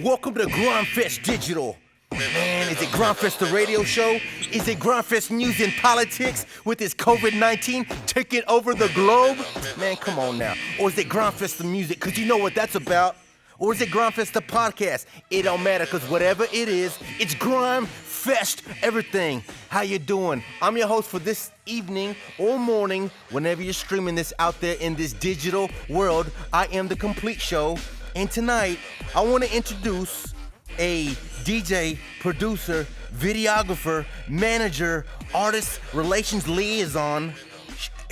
Welcome to Grimefest Digital. Man, is it Grimefest the radio show? Is it Grimefest news and politics with this COVID-19 taking over the globe? Man, come on now. Or is it Grimefest the music? Because you know what that's about. Or is it Grimefest the podcast? It don't matter, because whatever it is, it's Grimefest everything. How you doing? I'm your host for this evening or morning, whenever you're streaming this out there in this digital world. I am The Complete Show. And tonight, I want to introduce a DJ, producer, videographer, manager, artist relations liaison,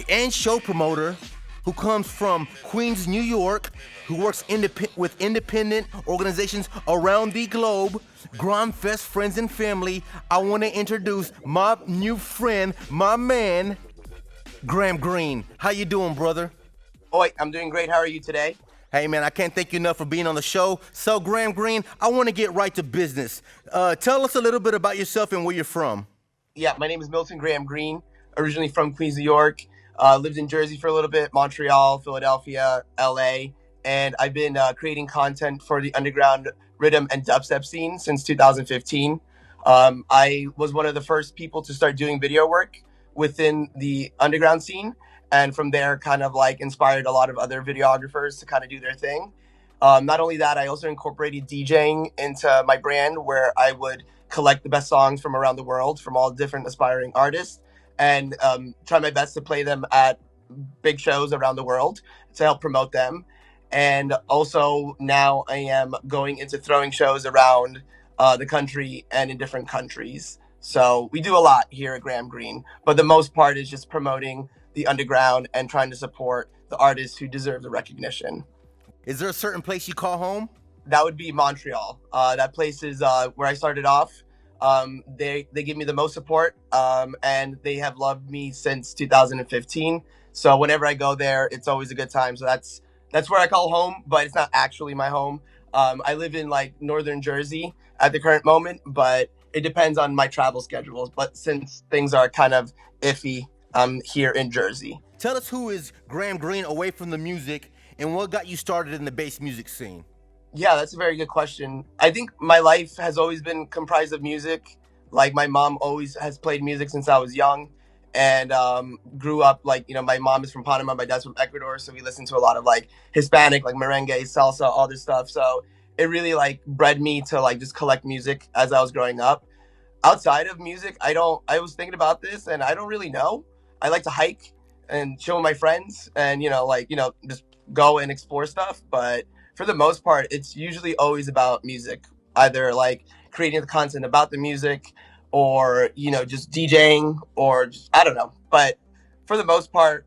and show promoter who comes from Queens, New York, who works with independent organizations around the globe, Grimefest friends and family. I want to introduce my new friend, my man, GramGreene. How you doing, brother? Oi, I'm doing great. How are you today? Hey, man, I can't thank you enough for being on the show. So, GramGreene, I want to get right to business. Tell us a little bit about yourself and where you're from. Yeah, my name is Milton GramGreene, originally from Queens, New York. Lived in Jersey for a little bit, Montreal, Philadelphia, LA. And I've been creating content for the underground riddim and dubstep scene since 2015. I was one of the first people to start doing video work within the underground scene. And from there, kind of like inspired a lot of other videographers to kind of do their thing. Not only that, I also incorporated DJing into my brand, where I would collect the best songs from around the world, from all different aspiring artists, and try my best to play them at big shows around the world to help promote them. And also now I am going into throwing shows around the country and in different countries. So we do a lot here at GramGreene, but the most part is just promoting the underground and trying to support the artists who deserve the recognition. Is there a certain place you call home? That would be Montreal. That place is where I started off. They give me the most support, and they have loved me since 2015. So whenever I go there, it's always a good time. So that's where I call home, but it's not actually my home. I live in like northern Jersey at the current moment, but it depends on my travel schedules. But since things are kind of iffy, I'm here in Jersey. Tell us, who is GramGreene away from the music, and what got you started in the bass music scene? Yeah, that's a very good question. I think my life has always been comprised of music. Like, my mom always has played music since I was young, and grew up, like, you know, my mom is from Panama, my dad's from Ecuador, so we listened to a lot of like Hispanic, like merengue, salsa, all this stuff. So it really like bred me to like just collect music as I was growing up. Outside of music, I was thinking about this, and I don't really know. I like to hike and chill with my friends and, just go and explore stuff. But for the most part, it's usually always about music, either like creating the content about the music or, just DJing or just, I don't know. But for the most part,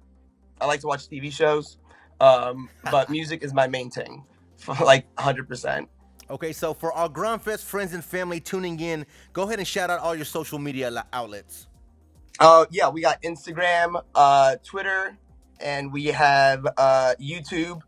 I like to watch TV shows. But music is my main thing, for like 100%. Okay, so for our Grimefest friends and family tuning in, go ahead and shout out all your social media outlets. Yeah, we got Instagram, Twitter, and we have YouTube,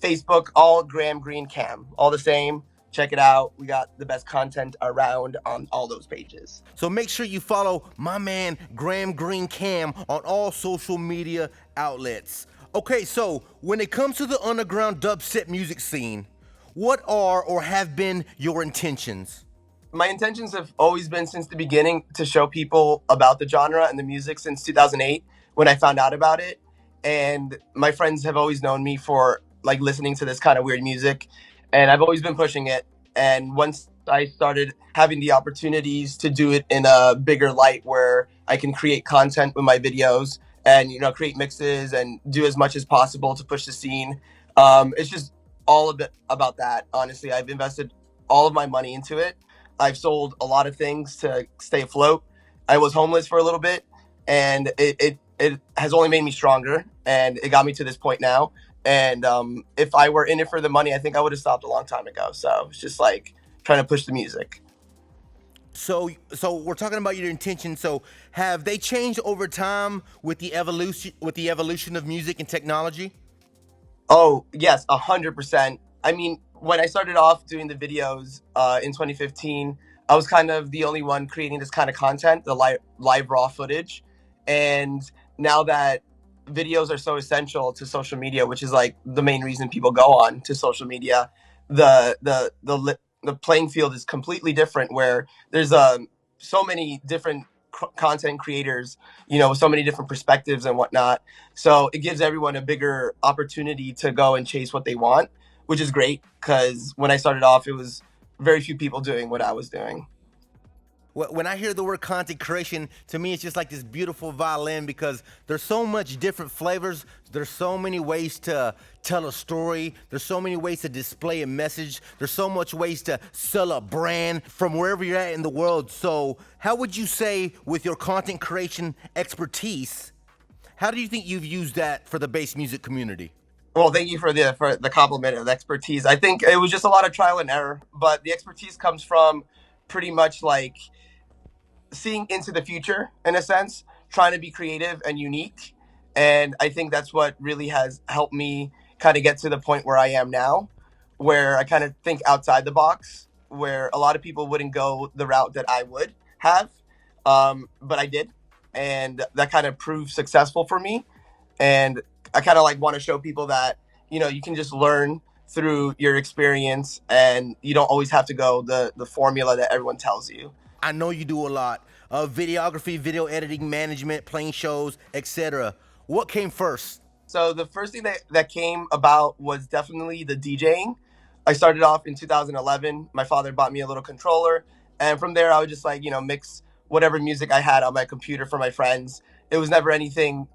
Facebook, all GramGreene Cam, all the same. Check it out. We got the best content around on all those pages. So make sure you follow my man GramGreene Cam on all social media outlets. Okay, so when it comes to the underground dubstep music scene, what are or have been your intentions? My intentions have always been since the beginning to show people about the genre and the music since 2008 when I found out about it. And my friends have always known me for like listening to this kind of weird music, and I've always been pushing it. And once I started having the opportunities to do it in a bigger light where I can create content with my videos and, create mixes and do as much as possible to push the scene, it's just all of it about that. Honestly, I've invested all of my money into it. I've sold a lot of things to stay afloat. I was homeless for a little bit, and it has only made me stronger, and it got me to this point now. And if I were in it for the money, I think I would have stopped a long time ago. So it's just like trying to push the music. So we're talking about your intentions. So have they changed over time with the evolution of music and technology? Oh, yes, 100%. I mean, when I started off doing the videos in 2015, I was kind of the only one creating this kind of content, the live raw footage. And now that videos are so essential to social media, which is like the main reason people go on to social media, the playing field is completely different. Where there's so many different content creators, with so many different perspectives and whatnot. So it gives everyone a bigger opportunity to go and chase what they want, which is great. Because when I started off, it was very few people doing what I was doing. When I hear the word content creation, to me it's just like this beautiful violin, because there's so much different flavors. There's so many ways to tell a story. There's so many ways to display a message. There's so much ways to sell a brand from wherever you're at in the world. So how would you say, with your content creation expertise, how do you think you've used that for the bass music community? Well, thank you for the compliment of expertise. I think it was just a lot of trial and error, but the expertise comes from pretty much like seeing into the future, in a sense, trying to be creative and unique. And I think that's what really has helped me kind of get to the point where I am now, where I kind of think outside the box, where a lot of people wouldn't go the route that I would have. But I did. And that kind of proved successful for me. And I kind of like want to show people that, you can just learn through your experience, and you don't always have to go the formula that everyone tells you. I know you do a lot of videography, video editing, management, playing shows, etc. What came first? So the first thing that came about was definitely the DJing. I started off in 2011. My father bought me a little controller, and from there I would just like, mix whatever music I had on my computer for my friends. It was never anything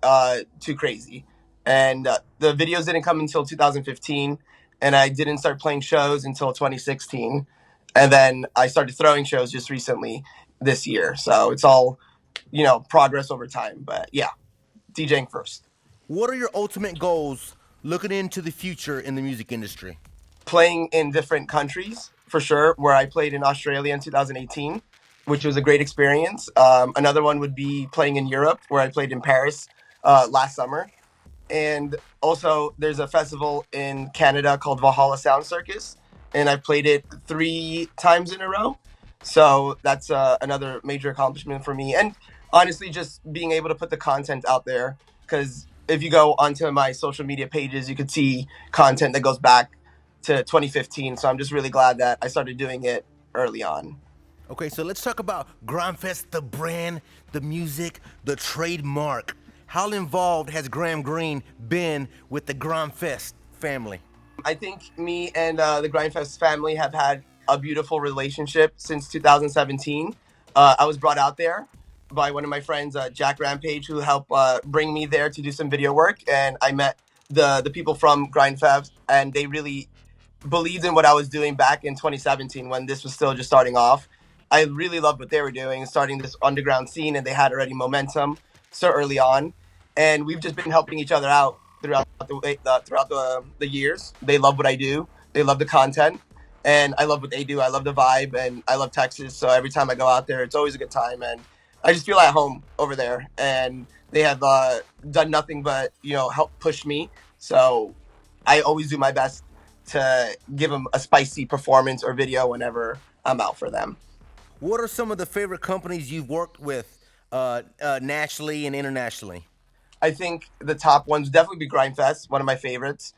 too crazy. And the videos didn't come until 2015, and I didn't start playing shows until 2016. And then I started throwing shows just recently this year. So it's all, progress over time. But yeah, DJing first. What are your ultimate goals looking into the future in the music industry? Playing in different countries, for sure, where I played in Australia in 2018, which was a great experience. Another one would be playing in Europe, where I played in Paris last summer. And also, there's a festival in Canada called Valhalla Sound Circus, and I played it 3 times in a row. So that's another major accomplishment for me. And honestly, just being able to put the content out there, because if you go onto my social media pages, you could see content that goes back to 2015. So I'm just really glad that I started doing it early on. Okay, so let's talk about Grimefest, the brand, the music, the trademark. How involved has GramGreene been with the Grimefest family? I think me and the Grimefest family have had a beautiful relationship since 2017. I was brought out there by one of my friends, Jack Rampage, who helped bring me there to do some video work. And I met the people from Grimefest, and they really believed in what I was doing back in 2017 when this was still just starting off. I really loved what they were doing, starting this underground scene, and they had already momentum so early on. And we've just been helping each other out throughout the years. They love what I do. They love the content, and I love what they do. I love the vibe, and I love Texas. So every time I go out there, it's always a good time, and I just feel at home over there. And they have done nothing but help push me. So I always do my best to give them a spicy performance or video whenever I'm out for them. What are some of the favorite companies you've worked with nationally and internationally? I think the top ones would definitely be Grimefest, one of my favorites.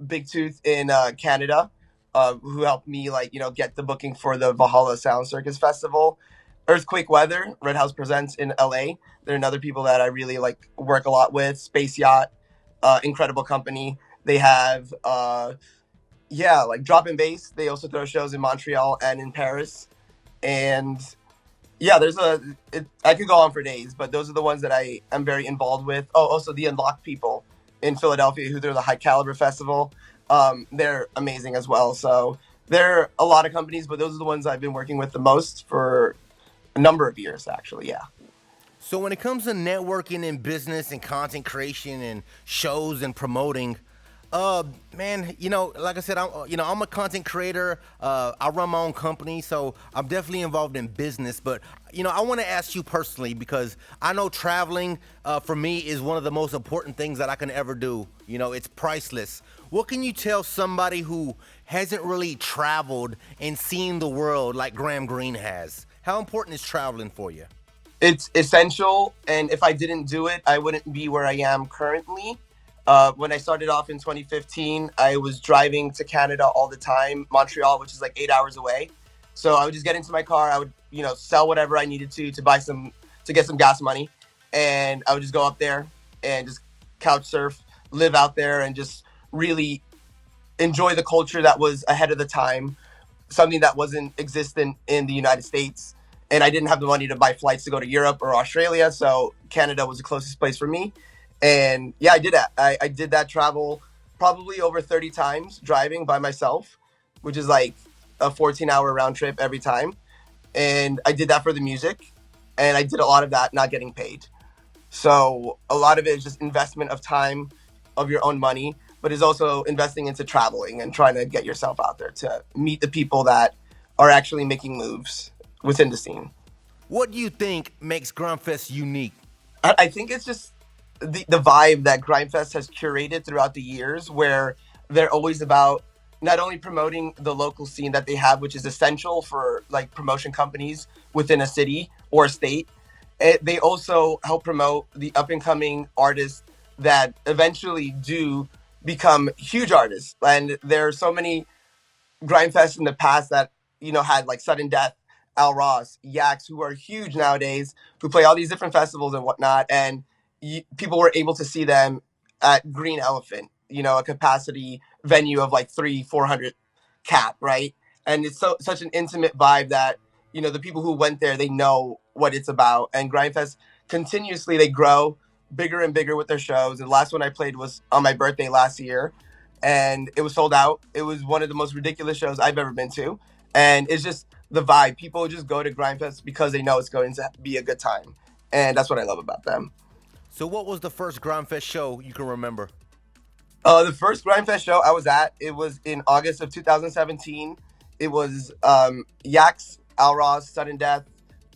Big Tooth in Canada, who helped me get the booking for the Valhalla Sound Circus Festival. Earthquake Weather, Red House Presents in LA. They're another people that I really work a lot with. Space Yacht, incredible company. They have Drop and Bass. They also throw shows in Montreal and in Paris. And yeah, I could go on for days, but those are the ones that I am very involved with. Oh, also the Unlocked people in Philadelphia, who throw the High Caliber Festival. They're amazing as well. So there are a lot of companies, but those are the ones I've been working with the most for a number of years, actually. Yeah. So when it comes to networking in business and content creation and shows and promoting, man, like I said, I'm a content creator. I run my own company, so I'm definitely involved in business. But, I want to ask you personally, because I know traveling for me is one of the most important things that I can ever do. It's priceless. What can you tell somebody who hasn't really traveled and seen the world like GramGreene has? How important is traveling for you? It's essential, and if I didn't do it, I wouldn't be where I am currently. When I started off in 2015, I was driving to Canada all the time, Montreal, which is like 8 hours away. So I would just get into my car. I would, sell whatever I needed to buy to get some gas money, and I would just go up there and just couch surf, live out there, and just really enjoy the culture that was ahead of the time, something that wasn't existent in the United States. And I didn't have the money to buy flights to go to Europe or Australia, so Canada was the closest place for me. And yeah, I did that. I did that travel probably over 30 times driving by myself, which is like a 14-hour round trip every time. And I did that for the music, and I did a lot of that not getting paid. So a lot of it is just investment of time, of your own money, but is also investing into traveling and trying to get yourself out there to meet the people that are actually making moves within the scene. What do you think makes Grimefest unique? I think it's just the vibe that Grimefest has curated throughout the years, where they're always about not only promoting the local scene that they have, which is essential for like promotion companies within a city or a state. They also help promote the up and coming artists that eventually do become huge artists. And there are so many Grimefest in the past that had like sudden death, Al Ross, Yaks, who are huge nowadays, who play all these different festivals and whatnot, and people were able to see them at Green Elephant, a capacity venue of like 300-400 cap, right? And it's such an intimate vibe that the people who went there, they know what it's about. And Grimefest continuously, they grow bigger and bigger with their shows. And the last one I played was on my birthday last year, and it was sold out. It was one of the most ridiculous shows I've ever been to, and it's just the vibe. People just go to Grimefest because they know it's going to be a good time, and that's what I love about them. So, what was the first Grimefest show you can remember? The first Grimefest show I was at, it was in August of 2017. It was Yaks, Al Ross, Sudden Death,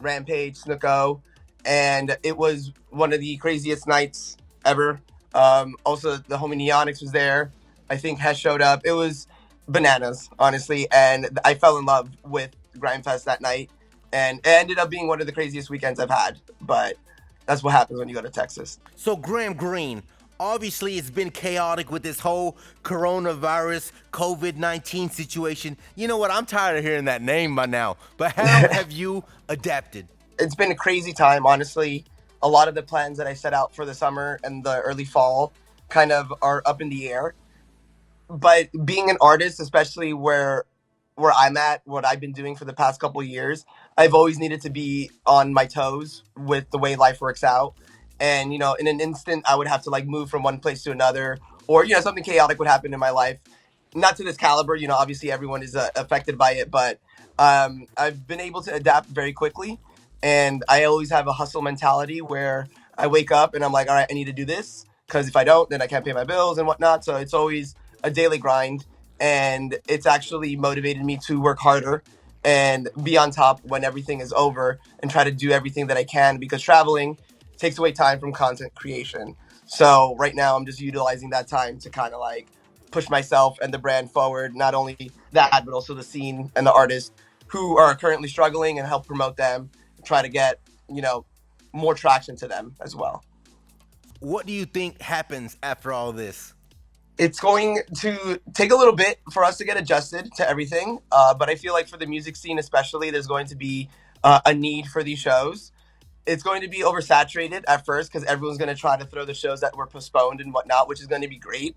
Rampage, Snuko, and it was one of the craziest nights ever. Also, the homie Neonics was there. I think Hesh showed up. It was bananas, honestly, and I fell in love with Grimefest that night, and it ended up being one of the craziest weekends I've had. But that's what happens when you go to Texas. So, GramGreene, obviously it's been chaotic with this whole coronavirus, COVID-19 situation. You know what? I'm tired of hearing that name by now. But how have you adapted? It's been a crazy time, honestly. A lot of the plans that I set out for the summer and the early fall kind of are up in the air. But being an artist, especially where I'm at, what I've been doing for the past couple of years, I've always needed to be on my toes with the way life works out. And, in an instant, I would have to like move from one place to another, or, something chaotic would happen in my life. Not to this caliber, obviously everyone is affected by it, but I've been able to adapt very quickly. And I always have a hustle mentality where I wake up and I'm like, all right, I need to do this, because if I don't, then I can't pay my bills and whatnot. So it's always a daily grind, and it's actually motivated me to work harder and be on top when everything is over and try to do everything that I can, because traveling takes away time from content creation. So right now I'm just utilizing that time to kind of like push myself and the brand forward. Not only that, but also the scene and the artists who are currently struggling, and help promote them, try to get, more traction to them as well. What do you think happens after all this? It's going to take a little bit for us to get adjusted to everything. But I feel like for the music scene, especially, there's going to be a need for these shows. It's going to be oversaturated at first, because everyone's going to try to throw the shows that were postponed and whatnot, which is going to be great.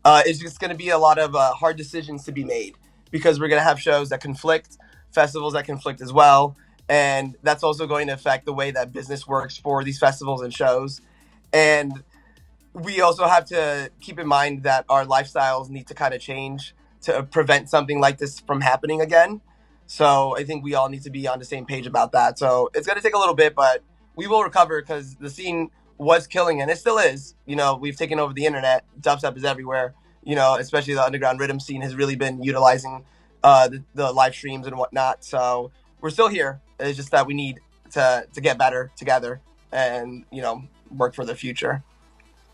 It's just going to be a lot of hard decisions to be made, because we're going to have shows that conflict, festivals that conflict as well. And that's also going to affect the way that business works for these festivals and shows. And we also have to keep in mind that our lifestyles need to kind of change to prevent something like this from happening again. So I think we all need to be on the same page about that. So it's going to take a little bit, but we will recover, because the scene was killing, and it still is. We've taken over the internet. Dubstep is everywhere. Especially the underground rhythm scene has really been utilizing the live streams and whatnot. So we're still here. It's just that we need to get better together and, work for the future.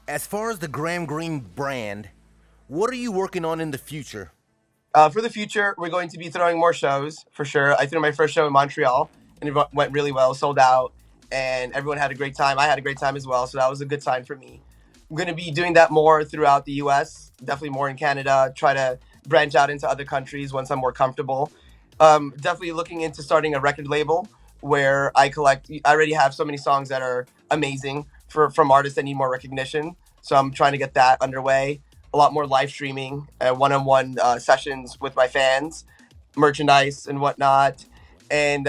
As far as the GramGreene brand, what are you working on in the future? For the future, we're going to be throwing more shows for sure. I threw my first show in Montreal, and it went really well, sold out. and everyone had a great time. I had a great time as well, so that was a good sign for me. I'm going to be doing that more throughout the US, definitely more in Canada, try to branch out into other countries once I'm more comfortable. Definitely looking into starting a record label where I collect. I already have so many songs that are amazing from artists that need more recognition. So I'm trying to get that underway. A lot more live streaming, one-on-one sessions with my fans, merchandise and whatnot, and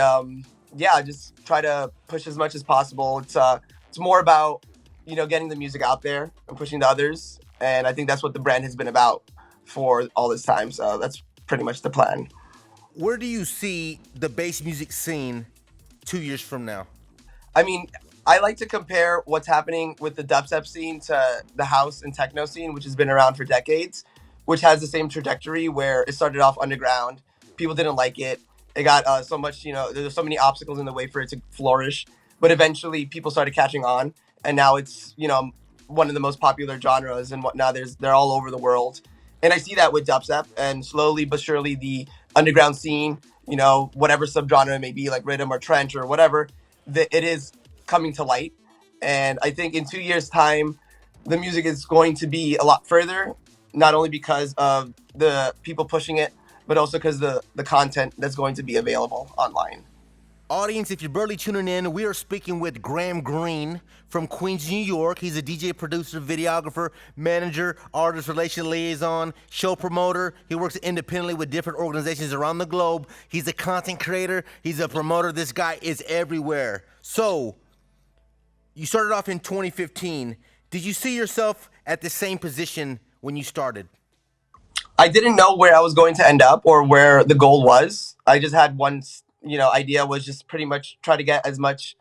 yeah, just try to push as much as possible. It's more about getting the music out there and pushing to others, and I think that's what the brand has been about for all this time. So that's pretty much the plan. Where do you see the bass music scene 2 years from now? I mean, I like to compare what's happening with the dubstep scene to the house and techno scene, which has been around for decades, which has the same trajectory where it started off underground. People didn't like it. It got so much, there's so many obstacles in the way for it to flourish. But eventually people started catching on. And now it's, one of the most popular genres and whatnot. They're all over the world. And I see that with dubstep, and slowly but surely the underground scene, whatever subgenre it may be, like rhythm or trench or whatever, it is coming to light. And I think in 2 years' time, the music is going to be a lot further, not only because of the people pushing it, but also because the content that's going to be available online. Audience, if you're barely tuning in, we are speaking with GramGreene from Queens, New York. He's a DJ, producer, videographer, manager, artist relation liaison, show promoter. He works independently with different organizations around the globe. He's a content creator. He's a promoter. This guy is everywhere. So, you started off in 2015. Did you see yourself at the same position when you started? I didn't know where I was going to end up or where the goal was. I just had one, idea was just pretty much try to get as much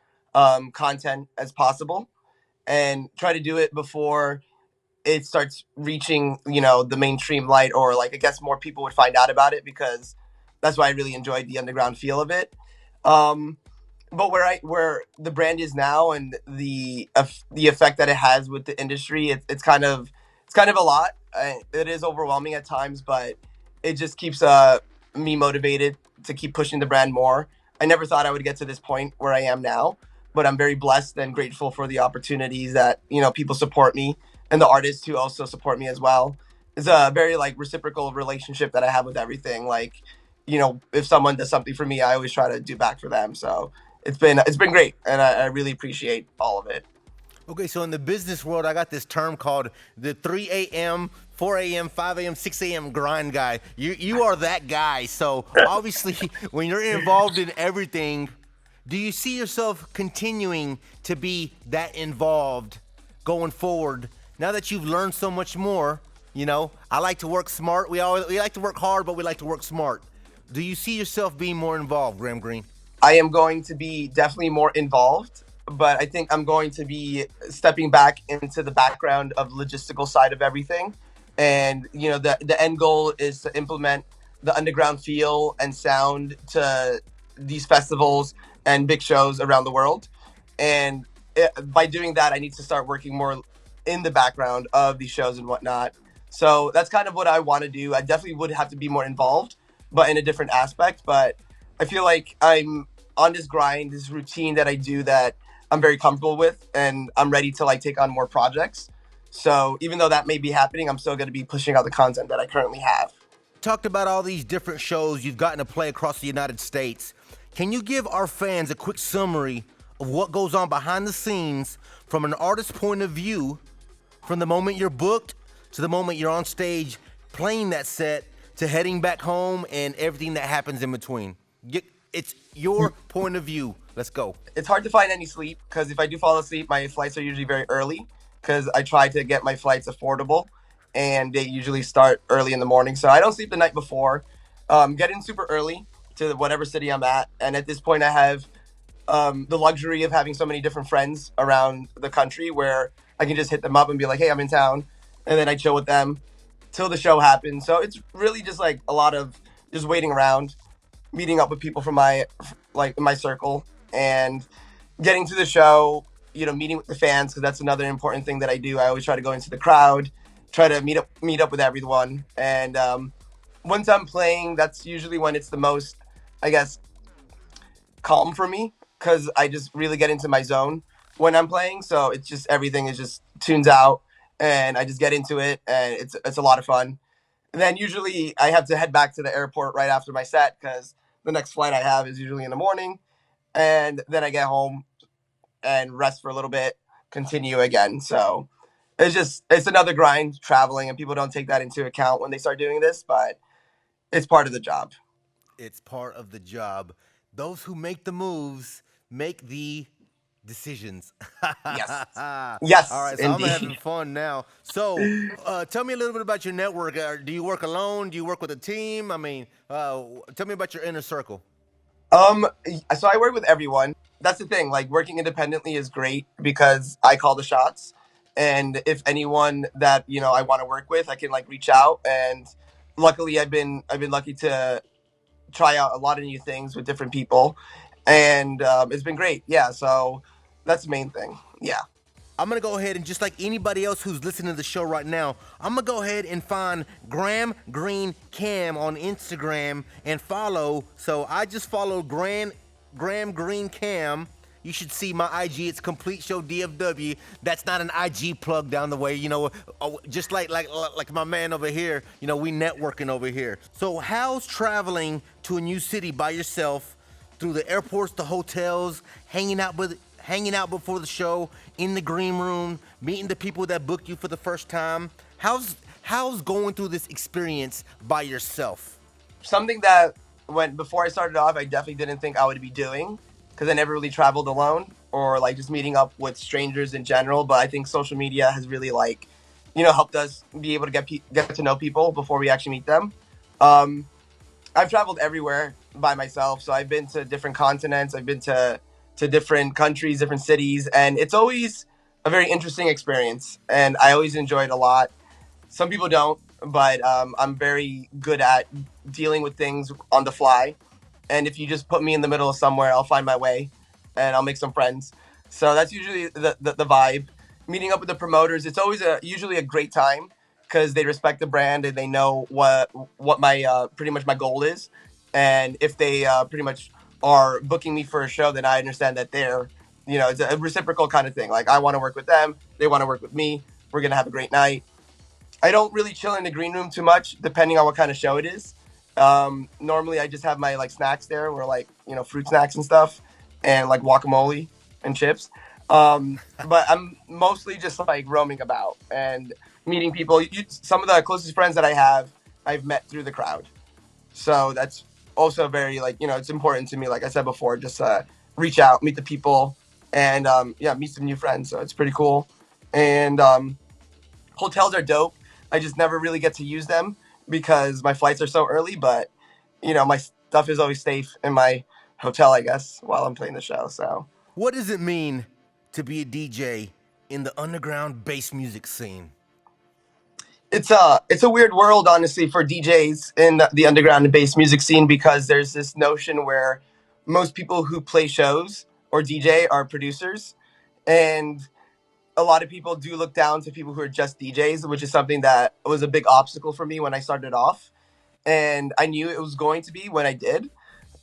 content as possible and try to do it before it starts reaching, the mainstream light, or like I guess more people would find out about it, because that's why I really enjoyed the underground feel of it. Um, but where the brand is now and the effect that it has with the industry, it's kind of a lot. It is overwhelming at times, but it just keeps me motivated to keep pushing the brand more. I never thought I would get to this point where I am now, but I'm very blessed and grateful for the opportunities that people support me, and the artists who also support me as well. It's a very like reciprocal relationship that I have with everything. Like, if someone does something for me, I always try to do back for them. So it's been great, and I really appreciate all of it. Okay, so in the business world, I got this term called the 3 a.m., 4 a.m., 5 a.m., 6 a.m. grind guy. You are that guy. So obviously, when you're involved in everything, do you see yourself continuing to be that involved going forward? Now that you've learned so much more, I like to work smart. We like to work hard, but we like to work smart. Do you see yourself being more involved, GramGreene? I am going to be definitely more involved, but I think I'm going to be stepping back into the background of logistical side of everything. And the end goal is to implement the underground feel and sound to these festivals and big shows around the world. And by doing that, I need to start working more in the background of these shows and whatnot. So that's kind of what I want to do. I definitely would have to be more involved, but in a different aspect. But I feel like I'm on this grind, this routine that I do that I'm very comfortable with, and I'm ready to like take on more projects. So even though that may be happening, I'm still going to be pushing out the content that I currently have. Talked about all these different shows you've gotten to play across the United States. Can you give our fans a quick summary of what goes on behind the scenes from an artist's point of view, from the moment you're booked to the moment you're on stage playing that set to heading back home and everything that happens in between? It's your point of view. Let's go. It's hard to find any sleep, because if I do fall asleep, my flights are usually very early, because I try to get my flights affordable, and they usually start early in the morning. So I don't sleep the night before. Get in super early to whatever city I'm at. And at this point, I have the luxury of having so many different friends around the country where I can just hit them up and be like, hey, I'm in town. And then I chill with them till the show happens. So it's really just like a lot of just waiting around, meeting up with people from my circle, and getting to the show, meeting with the fans, because that's another important thing that I do. I always try to go into the crowd, try to meet up with everyone. And once I'm playing, that's usually when it's the most, I guess, calm for me. because I just really get into my zone when I'm playing. So it's just everything is just tunes out, and I just get into it, and it's a lot of fun. And then usually I have to head back to the airport right after my set because the next flight I have is usually in the morning, and then I get home and rest for a little bit, continue again. So it's another grind traveling, and people don't take that into account when they start doing this, but it's part of the job. It's part of the job. Those who make the moves make the decisions. Yes. All Yes, right, so I'm having indeed. fun now. So, tell me a little bit about your network. Do you work alone? Do you work with a team? I mean, tell me about your inner circle. Um, so I work with everyone. That's the thing. Like working independently is great because I call the shots, and if anyone that I want to work with, I can like reach out. And luckily, I've been lucky to try out a lot of new things with different people, and it's been great. Yeah, so that's the main thing. Yeah. I'm gonna go ahead and just like anybody else who's listening to the show right now, I'm gonna go ahead and find GramGreene Cam on Instagram and follow. So I just followed GramGreene Cam. You should see my IG. It's Complete Show DFW. That's not an IG plug down the way. Just like my man over here. We networking over here. So how's traveling to a new city by yourself, through the airports, the hotels, hanging out before the show, in the green room, meeting the people that booked you for the first time? How's going through this experience by yourself? Something that when before I started off, I definitely didn't think I would be doing because I never really traveled alone or like just meeting up with strangers in general. But I think social media has really like, helped us be able to get to know people before we actually meet them. Um, I've traveled everywhere by myself, so I've been to different continents. I've been to different countries, different cities, and it's always a very interesting experience. And I always enjoy it a lot. Some people don't, but I'm very good at dealing with things on the fly. And if you just put me in the middle of somewhere, I'll find my way, and I'll make some friends. So that's usually the vibe. Meeting up with the promoters, it's always usually a great time because they respect the brand and they know what my pretty much my goal is. And if they pretty much are booking me for a show, then I understand that it's a reciprocal kind of thing. Like I want to work with them, they want to work with me. We're gonna have a great night. I don't really chill in the green room too much, depending on what kind of show it is. Normally, I just have my like snacks there, or like fruit snacks and stuff, and like guacamole and chips. But I'm mostly just like roaming about and meeting people. Some of the closest friends that I have, I've met through the crowd. So that's also very like it's important to me. Like I said before, just reach out, meet the people, and yeah, meet some new friends. So it's pretty cool. And hotels are dope. I just never really get to use them because my flights are so early. But my stuff is always safe in my hotel, I guess, while I'm playing the show. So What does it mean to be a DJ in the underground bass music scene? it's a weird world, honestly, for DJs in the underground and bass music scene because there's this notion where most people who play shows or DJ are producers, and a lot of people do look down to people who are just DJs, which is something that was a big obstacle for me when I started off. And I knew it was going to be when I did.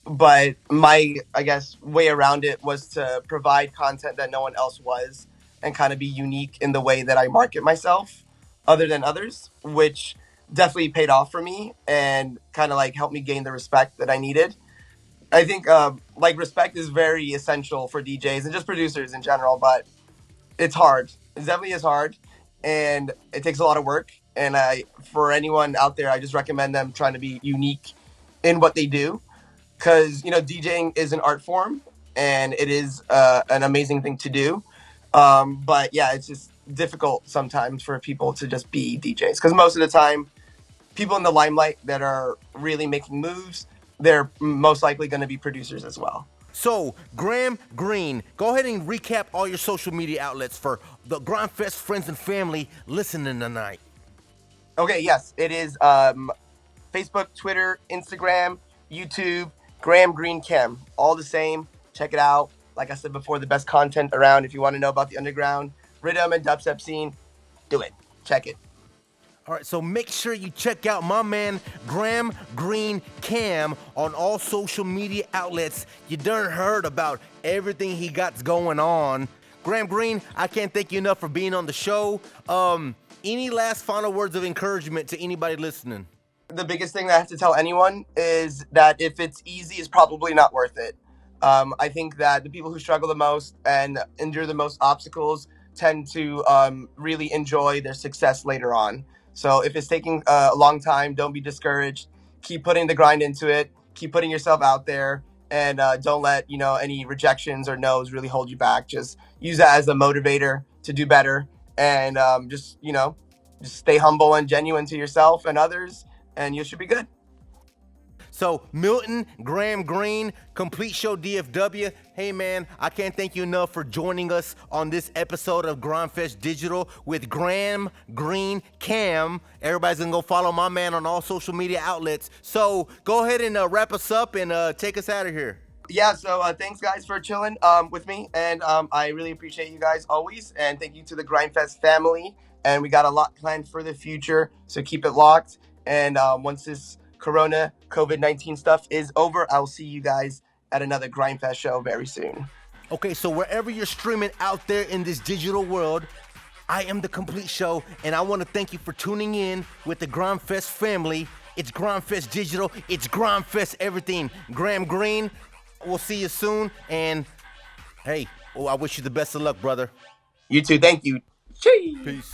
But my, I guess, way around it was to provide content that no one else was and kind of be unique in the way that I market myself other than others, which definitely paid off for me and kind of like helped me gain the respect that I needed. I think like respect is very essential for DJs and just producers in general, but it's hard. It definitely is hard, and it takes a lot of work. And for anyone out there, I just recommend them trying to be unique in what they do, because DJing is an art form, and it is an amazing thing to do. But yeah, it's just difficult sometimes for people to just be DJs because most of the time, people in the limelight that are really making moves, they're most likely going to be producers as well. So, Graham Green, go ahead and recap all your social media outlets for the Grimefest friends and family listening tonight. Okay, yes, it is Facebook, Twitter, Instagram, YouTube, Graham Green Chem, all the same. Check it out. Like I said before, the best content around. If you want to know about the underground rhythm and dubstep scene, do it. Check it. All right, so make sure you check out my man GramGreene Cam on all social media outlets. You done heard about everything he got going on. GramGreene, I can't thank you enough for being on the show. Any last final words of encouragement to anybody listening? The biggest thing that I have to tell anyone is that if it's easy, it's probably not worth it. I think that the people who struggle the most and endure the most obstacles tend to really enjoy their success later on. So if it's taking a long time, don't be discouraged. Keep putting the grind into it. Keep putting yourself out there, and don't let any rejections or no's really hold you back. Just use that as a motivator to do better, and just stay humble and genuine to yourself and others, and you should be good. So, Milton, GramGreene, Complete Show DFW. Hey, man, I can't thank you enough for joining us on this episode of Grimefest Digital with GramGreene Cam. Everybody's going to go follow my man on all social media outlets. So, go ahead and wrap us up and take us out of here. Yeah, so thanks, guys, for chilling with me. And I really appreciate you guys always. And thank you to the Grimefest family. And we got a lot planned for the future, so keep it locked. And once this Corona COVID-19 stuff is over, I'll see you guys at another Grimefest show very soon. Okay, so wherever you're streaming out there in this digital world, I am The Complete Show, and I want to thank you for tuning in with the Grimefest family. It's Grimefest Digital. It's Grimefest everything. GramGreene, we'll see you soon. And, hey, I wish you the best of luck, brother. You too. Thank you. Cheers. Peace.